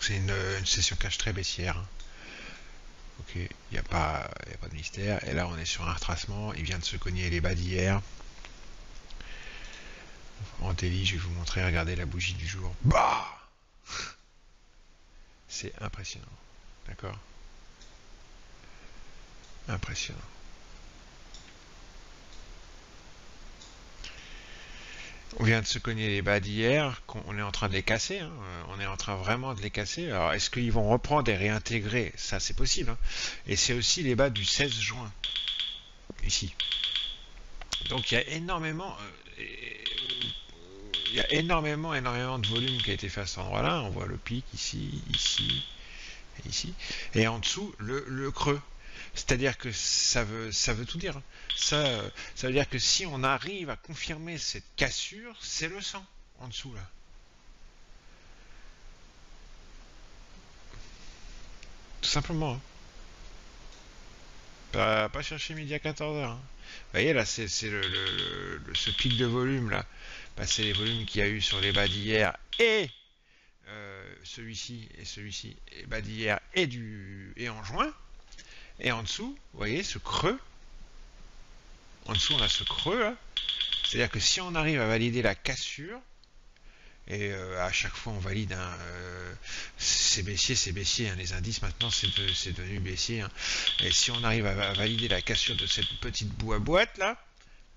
c'est une session cache très baissière. Ok, il n'y a pas de mystère. Et là, on est sur un retracement. Il vient de se cogner les bas d'hier. En daily, je vais vous montrer. Regardez la bougie du jour. Bah, c'est impressionnant. D'accord? Impressionnant. On vient de se cogner les bas d'hier, on est en train de les casser, hein. On est en train vraiment de les casser. Alors, est-ce qu'ils vont reprendre et réintégrer? Ça, c'est possible, hein. Et c'est aussi les bas du 16 juin, ici. Donc, il y a énormément de volume qui a été fait à cet endroit-là. On voit le pic ici, ici, et ici. Et en dessous, le creux. C'est-à-dire que ça veut tout dire. Ça veut dire que si on arrive à confirmer cette cassure, c'est le sang en dessous là. Tout simplement, hein. Pas chercher midi à 14h, hein. Vous voyez là, c'est ce pic de volume là. Bah, c'est les volumes qu'il y a eu sur les bas d'hier et celui-ci et celui-ci, et bas d'hier et en juin. Et en dessous, vous voyez ce creux. En dessous, on a ce creux là. C'est-à-dire que si on arrive à valider la cassure, et à chaque fois on valide c'est baissier, hein, les indices maintenant c'est devenu baissier, hein. Et si on arrive à valider la cassure de cette petite boîte là,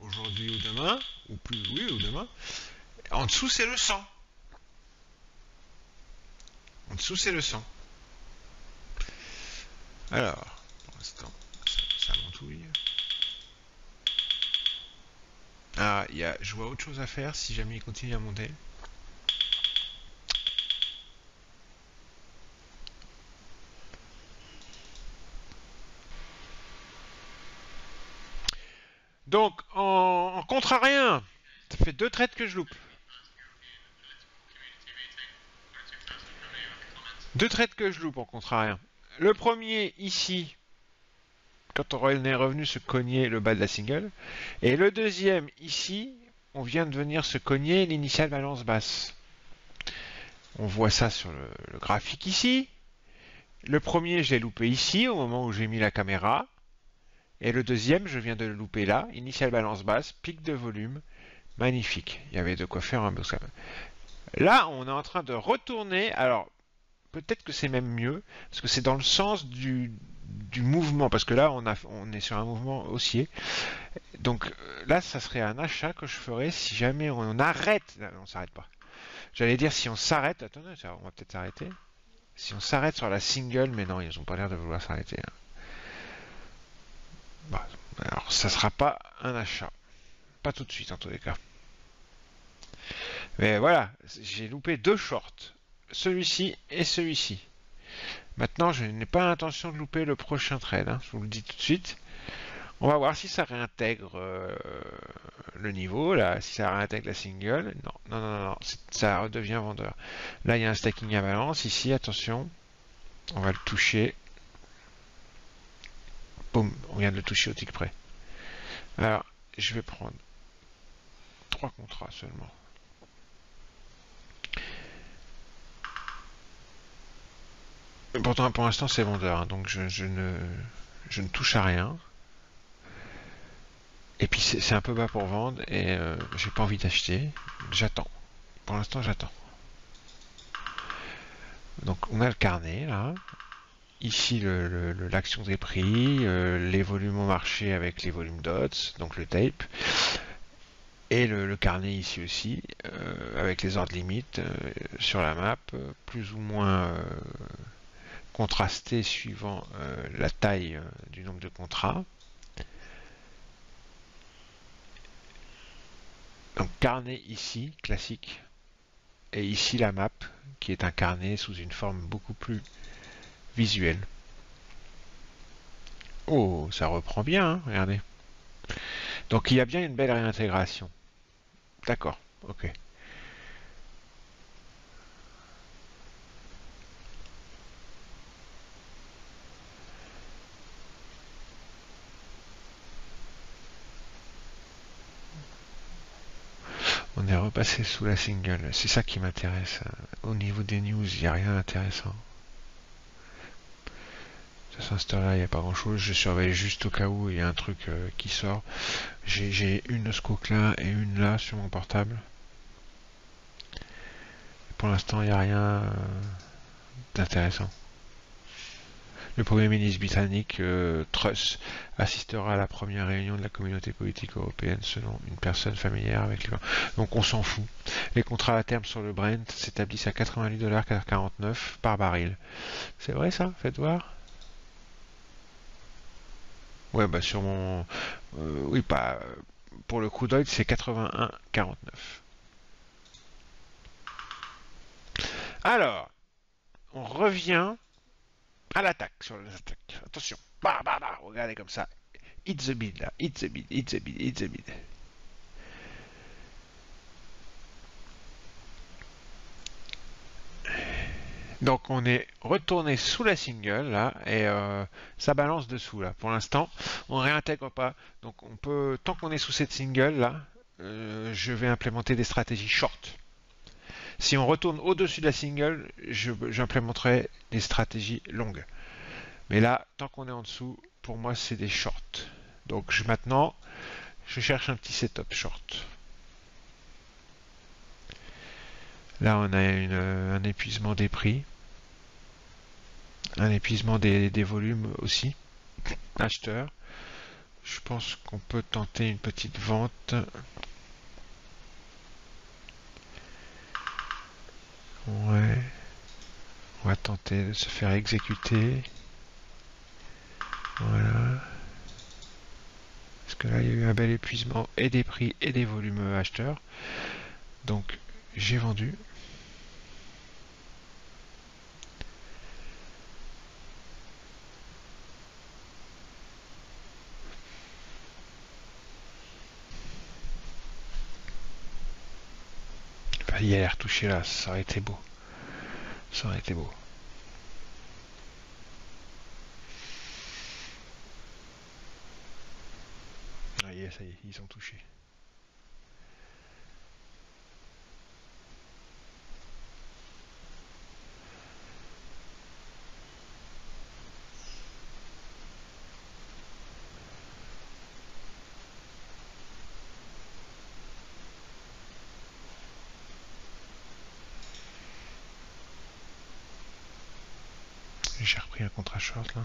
aujourd'hui ou demain, ou plus, oui, ou demain, en dessous c'est le sang. En dessous c'est le sang. Alors, pour l'instant, ça montouille. Ah, je vois autre chose à faire si jamais il continue à monter. Donc, en contrarien, ça fait 2 trades que je loupe. 2 trades que je loupe en contrarien. Le premier, ici, quand on est revenu se cogner le bas de la single. Et le deuxième, ici, on vient de venir se cogner l'initiale balance basse. On voit ça sur le graphique ici. Le premier, je l'ai loupé ici, au moment où j'ai mis la caméra. Et le deuxième, je viens de le louper là. Initiale balance basse, pic de volume. Magnifique. Il y avait de quoi faire un beau ça. Là, on est en train de retourner. Alors, peut-être que c'est même mieux, parce que c'est dans le sens du mouvement, parce que là, on est sur un mouvement haussier. Donc là, ça serait un achat que je ferais si jamais on arrête. Non, on s'arrête pas. J'allais dire si on s'arrête. Attendez, on va peut-être s'arrêter. Si on s'arrête sur la single, mais non, ils n'ont pas l'air de vouloir s'arrêter, hein. Bah, alors, ça sera pas un achat. Pas tout de suite, en tous les cas. Mais voilà, j'ai loupé 2 shorts. Celui-ci et celui-ci. Maintenant, je n'ai pas l'intention de louper le prochain trade, hein, je vous le dis tout de suite. On va voir si ça réintègre le niveau, là, si ça réintègre la single. Non, ça redevient vendeur. Là, il y a un stacking à balance. Ici, attention, on va le toucher. Boum, on vient de le toucher au tick près. Alors, je vais prendre 3 contrats seulement. Et pourtant, pour l'instant, c'est vendeur, hein, donc je ne touche à rien. Et puis c'est un peu bas pour vendre et j'ai pas envie d'acheter. J'attends. Pour l'instant, j'attends. Donc on a le carnet là. Ici l'action des prix, les volumes au marché avec les volumes dots, donc le tape. Et le carnet ici aussi, avec les ordres limites sur la map, plus ou moins contrasté suivant la taille du nombre de contrats. Donc carnet ici, classique, et ici la map, qui est un carnet sous une forme beaucoup plus visuelle. Oh, ça reprend bien, hein, regardez. Donc il y a bien une belle réintégration. D'accord, ok. On est repasser sous la single. C'est ça qui m'intéresse. Au niveau des news, il n'y a rien d'intéressant. Ça s'installe là, il n'y a pas grand chose. Je surveille juste au cas où il y a un truc qui sort. J'ai une Scook là et une là sur mon portable. Pour l'instant, il n'y a rien d'intéressant. Le Premier ministre britannique, Truss, assistera à la première réunion de la communauté politique européenne selon une personne familière avec lui. Donc on s'en fout. Les contrats à terme sur le Brent s'établissent à $88,49 par baril. C'est vrai ça? Faites voir. Ouais, bah sur mon... oui, pas... pour le crude oil, c'est 81,49. Alors, on revient à l'attaque sur les attaques. Attention. Bah, bah, bah. Regardez comme ça. Hit the bid là. Hit the bid. Hit the bid. Hit the bid. Donc on est retourné sous la single là et ça balance dessous là. Pour l'instant, on réintègre pas. Donc on peut, tant qu'on est sous cette single là, je vais implémenter des stratégies short. Si on retourne au-dessus de la single, j'implémenterai des stratégies longues. Mais là, tant qu'on est en dessous, pour moi c'est des shorts. Donc maintenant, je cherche un petit setup short. Là, on a un épuisement des prix, un épuisement des volumes aussi. Acheteurs. Je pense qu'on peut tenter une petite vente. Ouais. On va tenter de se faire exécuter. Voilà. Parce que là, il y a eu un bel épuisement et des prix et des volumes acheteurs. Donc, j'ai vendu. Enfin, il a l'air touché là, ça aurait été beau. Ça aurait été beau. Ah, yeah, ça y est, ils sont touchés. J'ai repris un contrat short là.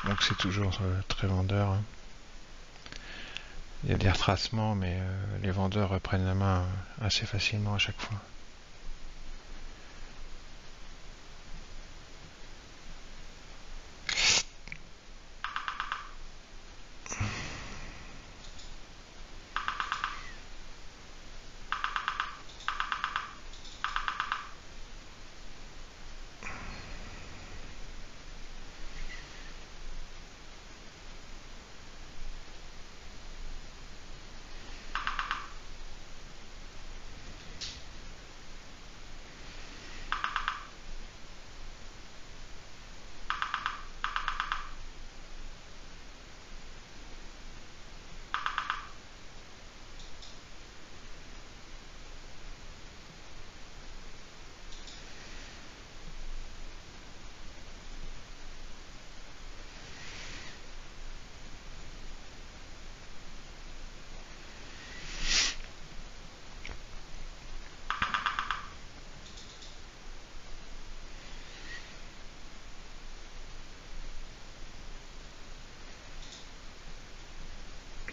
Donc c'est toujours très vendeur, hein. Il y a des retracements, mais les vendeurs reprennent la main assez facilement à chaque fois.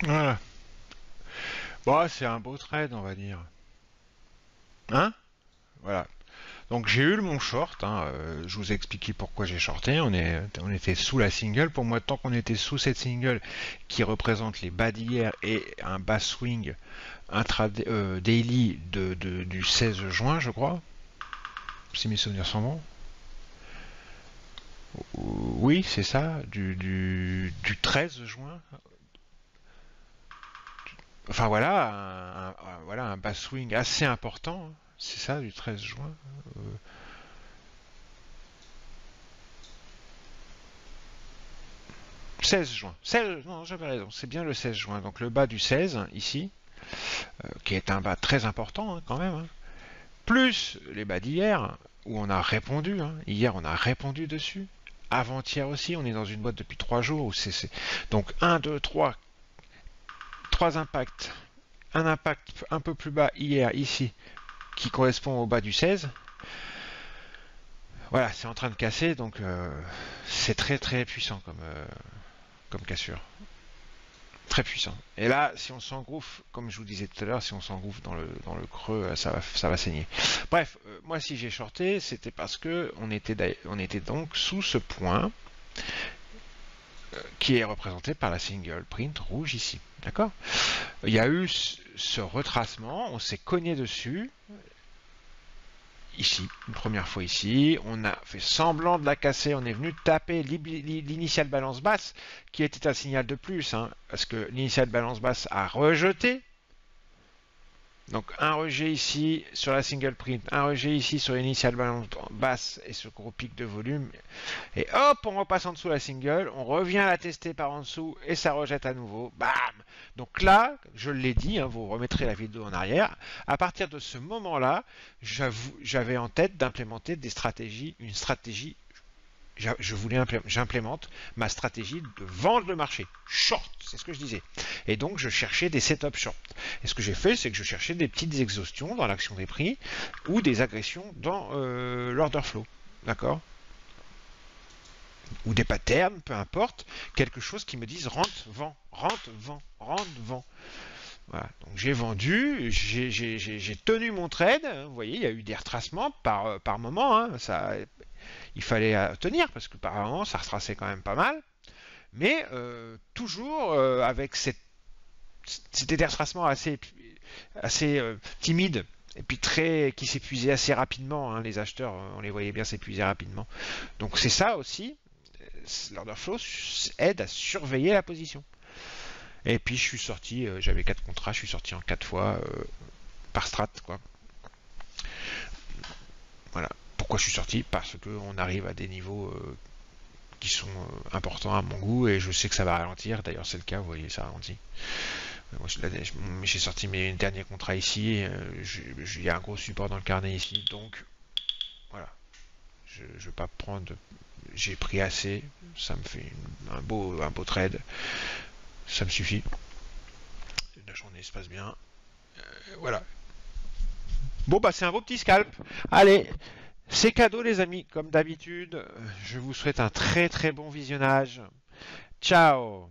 Voilà. Bon, c'est un beau trade, on va dire. Hein? Voilà. Donc j'ai eu mon short, hein, je vous ai expliqué pourquoi j'ai shorté, on était sous la single, pour moi tant qu'on était sous cette single qui représente les bas d'hier et un bas swing daily du 16 juin je crois, si mes souvenirs sont bons. Oui c'est ça, du 13 juin. Enfin voilà, voilà un bas swing assez important, hein. C'est ça du 13 juin. Euh, 16 juin. 16, non, j'avais raison, c'est bien le 16 juin. Donc le bas du 16, ici, qui est un bas très important hein, quand même, hein. Plus les bas d'hier, où on a répondu. Hein. Hier, on a répondu dessus. Avant-hier aussi, on est dans une boîte depuis 3 jours. Donc 1, 2, 3, 3 impacts. Un impact un peu plus bas hier, ici, qui correspond au bas du 16. Voilà, c'est en train de casser, donc c'est très très puissant comme cassure. Très puissant. Et là, si on s'engouffre, comme je vous disais tout à l'heure, si on s'engouffre dans le creux, ça va saigner. Bref, moi si j'ai shorté, c'était parce que on était donc sous ce point qui est représenté par la single print rouge ici. D'accord? Il y a eu ce retracement, on s'est cogné dessus, ici, une première fois ici, on a fait semblant de la casser, on est venu taper l'initiale balance basse, qui était un signal de plus, hein, parce que l'initiale balance basse a rejeté. Donc un rejet ici sur la single print, un rejet ici sur l'initiale balance basse et ce gros pic de volume. Et hop, on repasse en dessous la single, on revient la tester par en dessous et ça rejette à nouveau. Bam! Donc là, je l'ai dit, hein, vous remettrez la vidéo en arrière. À partir de ce moment-là, j'avais en tête d'implémenter une stratégie. J'implémente ma stratégie de vendre le marché. Short, c'est ce que je disais. Et donc, je cherchais des setups short. Et ce que j'ai fait, c'est que je cherchais des petites exhaustions dans l'action des prix ou des agressions dans l'order flow. D'accord? Ou des patterns, peu importe. Quelque chose qui me dise rentre, vend, rentre, vend, rentre, vend. Voilà. Donc j'ai vendu, j'ai tenu mon trade. Vous voyez, il y a eu des retracements par moment. Hein. Il fallait tenir parce que par moment ça retraçait quand même pas mal. Mais toujours avec c'était des retracements assez timides et puis qui s'épuisaient assez rapidement. Hein. Les acheteurs, on les voyait bien s'épuiser rapidement. Donc c'est ça aussi. L'order flow aide à surveiller la position. Et puis je suis sorti, j'avais 4 contrats, je suis sorti en 4 fois par strat quoi. Voilà. Pourquoi je suis sorti? Parce qu'on arrive à des niveaux qui sont importants à mon goût et je sais que ça va ralentir. D'ailleurs c'est le cas, vous voyez, ça ralentit. J'ai sorti mes derniers contrats ici, il y a un gros support dans le carnet ici, donc voilà. Je ne vais pas prendre, j'ai pris assez, ça me fait un beau trade, ça me suffit. La journée se passe bien. Voilà. Bon, bah c'est un beau petit scalp. Allez, c'est cadeau les amis, comme d'habitude. Je vous souhaite un très très bon visionnage. Ciao!